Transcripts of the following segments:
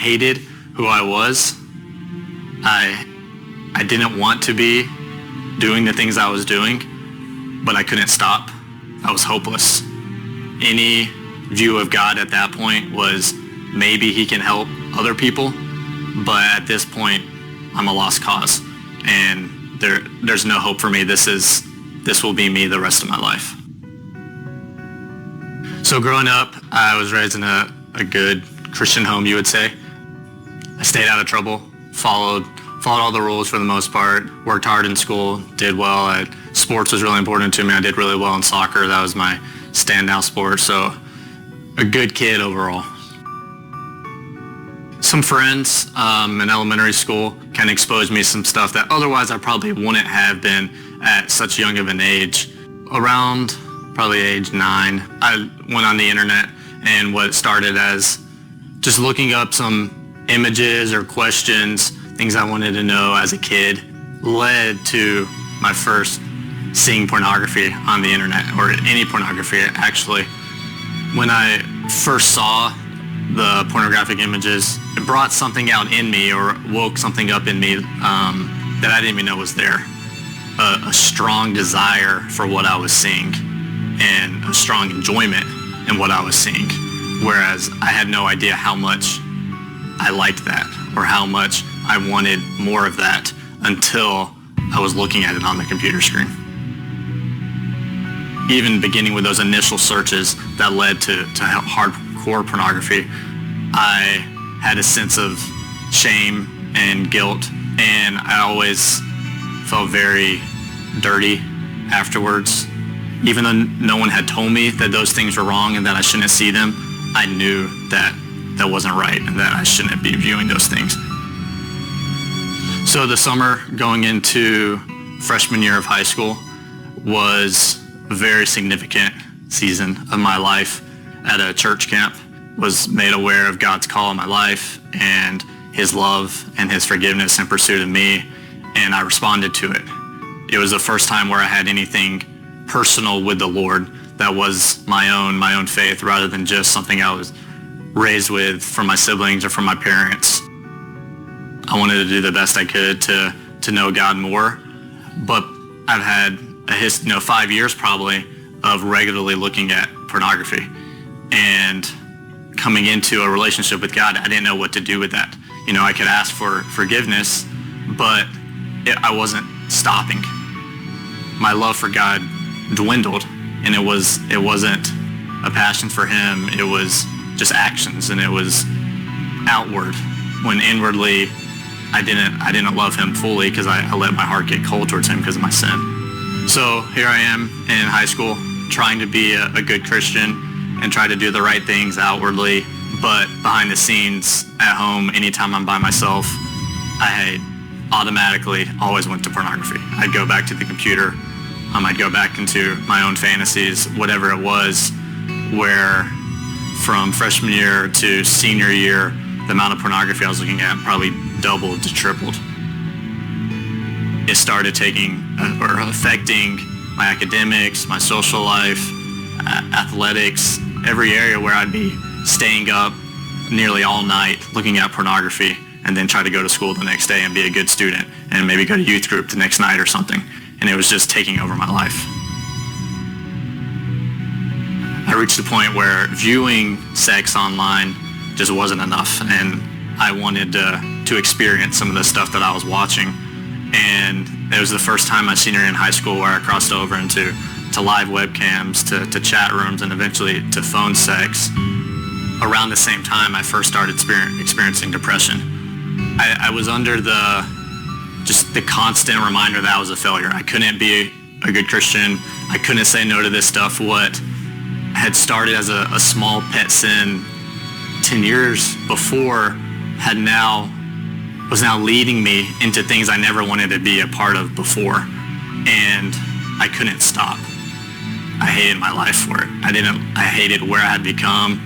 hated who I was. I didn't want to be doing the things I was doing, but I couldn't stop. I was hopeless. Any view of God at that point was maybe he can help other people, but at this point, I'm a lost cause, and there's no hope for me. This will be me the rest of my life. So growing up, I was raised in a good Christian home, you would say. I stayed out of trouble, followed all the rules for the most part, worked hard in school, did well. Sports was really important to me. I did really well in soccer. That was my standout sport, so a good kid overall. Some friends in elementary school kind of exposed me to some stuff that otherwise I probably wouldn't have been at such young of an age. Around probably age 9, I went on the internet, and what started as just looking up some images or questions, things I wanted to know as a kid, led to my first seeing pornography on the internet, or any pornography actually. When I first saw the pornographic images, it brought something out in me, or woke something up in me that I didn't even know was there. A strong desire for what I was seeing, and a strong enjoyment in what I was seeing. Whereas I had no idea how much I liked that, or how much I wanted more of that, until I was looking at it on the computer screen. Even beginning with those initial searches that led to hardcore pornography, I had a sense of shame and guilt, and I always felt very dirty afterwards. Even though no one had told me that those things were wrong and that I shouldn't see them, I knew that that wasn't right and that I shouldn't be viewing those things. So the summer going into freshman year of high school was a very significant season of my life. At a church camp, was made aware of God's call in my life and his love and his forgiveness in pursuit of me, and I responded to it. It was the first time where I had anything personal with the Lord that was my own faith, rather than just something I was raised with from my siblings or from my parents. I wanted to do the best I could to know God more, but I've had 5 years probably of regularly looking at pornography, and coming into a relationship with God, I didn't know what to do with that. I could ask for forgiveness, but I wasn't stopping. My love for God dwindled, and it wasn't a passion for him. It was just actions, and it was outward, when inwardly I didn't love him fully, because I let my heart get cold towards him because of my sin. So here I am in high school, trying to be a good Christian and try to do the right things outwardly, but behind the scenes at home, anytime I'm by myself, I automatically always went to pornography. I'd go back to the computer, I'd go back into my own fantasies, whatever it was, where from freshman year to senior year, the amount of pornography I was looking at probably doubled to tripled. It started affecting my academics, my social life, athletics, every area where I'd be staying up nearly all night looking at pornography, and then try to go to school the next day and be a good student, and maybe go to youth group the next night or something. And it was just taking over my life. I reached a point where viewing sex online just wasn't enough, and I wanted to experience some of the stuff that I was watching. And it was the first time my senior year in high school where I crossed over into live webcams, to chat rooms, and eventually to phone sex. Around the same time, I first started experiencing depression. I was under the constant reminder that I was a failure. I couldn't be a good Christian. I couldn't say no to this stuff. What had started as a small pet sin 10 years before was now leading me into things I never wanted to be a part of before. And I couldn't stop. I hated my life for it. I hated where I had become,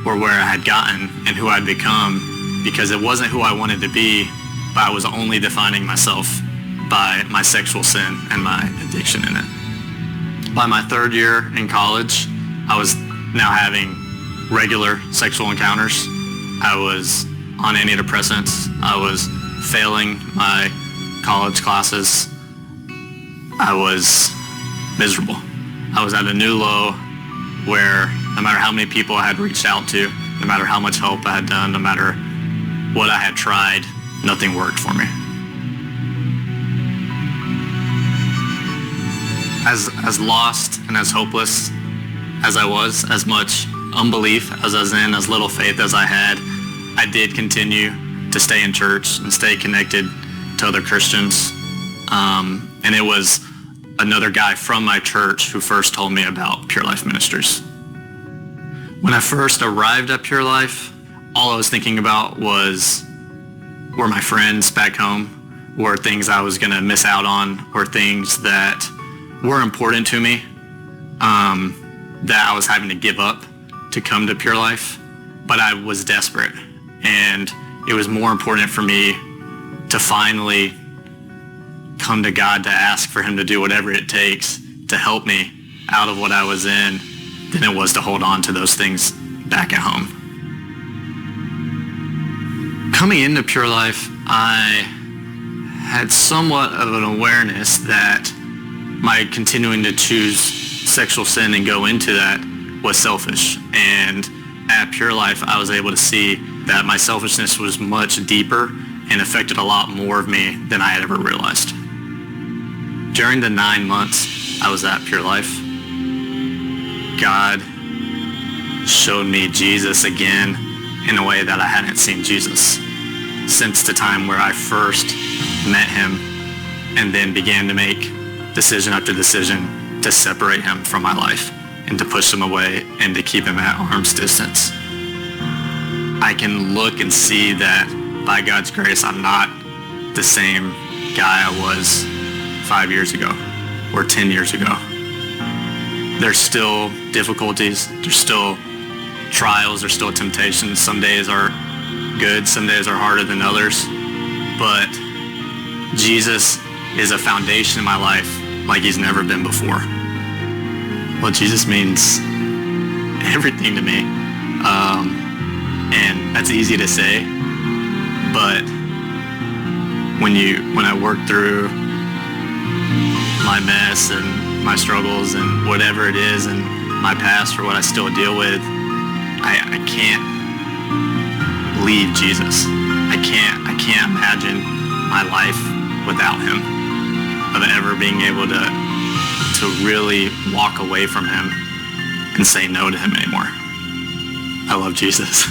or where I had gotten, and who I'd become, because it wasn't who I wanted to be, but I was only defining myself by my sexual sin and my addiction in it. By my third year in college, I was now having regular sexual encounters. I was on antidepressants. I was failing my college classes. I was miserable. I was at a new low where no matter how many people I had reached out to, no matter how much help I had done, no matter what I had tried, nothing worked for me. As lost and as hopeless as I was, as much unbelief as I was in, as little faith as I had, I did continue to stay in church and stay connected to other Christians. And it was another guy from my church who first told me about Pure Life Ministries. When I first arrived at Pure Life, all I was thinking about were my friends back home, were things I was going to miss out on, or things that were important to me that I was having to give up to come to Pure Life. But I was desperate, and it was more important for me to finally come to God to ask for him to do whatever it takes to help me out of what I was in than it was to hold on to those things back at home. Coming into Pure Life, I had somewhat of an awareness that my continuing to choose sexual sin and go into that was selfish. And at Pure Life, I was able to see that my selfishness was much deeper and affected a lot more of me than I had ever realized. During the 9 months I was at Pure Life, God showed me Jesus again in a way that I hadn't seen Jesus since the time where I first met him and then began to make decision after decision to separate him from my life and to push him away and to keep him at arm's distance. I can look and see that by God's grace, I'm not the same guy I was 5 years ago or 10 years ago. There's still difficulties, there's still trials, there's still temptations. Some days are good, some days are harder than others, but Jesus is a foundation in my life like he's never been before. Well, Jesus means everything to me, and that's easy to say, but when I work through my mess and my struggles and whatever it is and my past or what I still deal with, I can't leave Jesus. I can't imagine my life without him, of ever being able to really walk away from him and say no to him anymore. I love Jesus.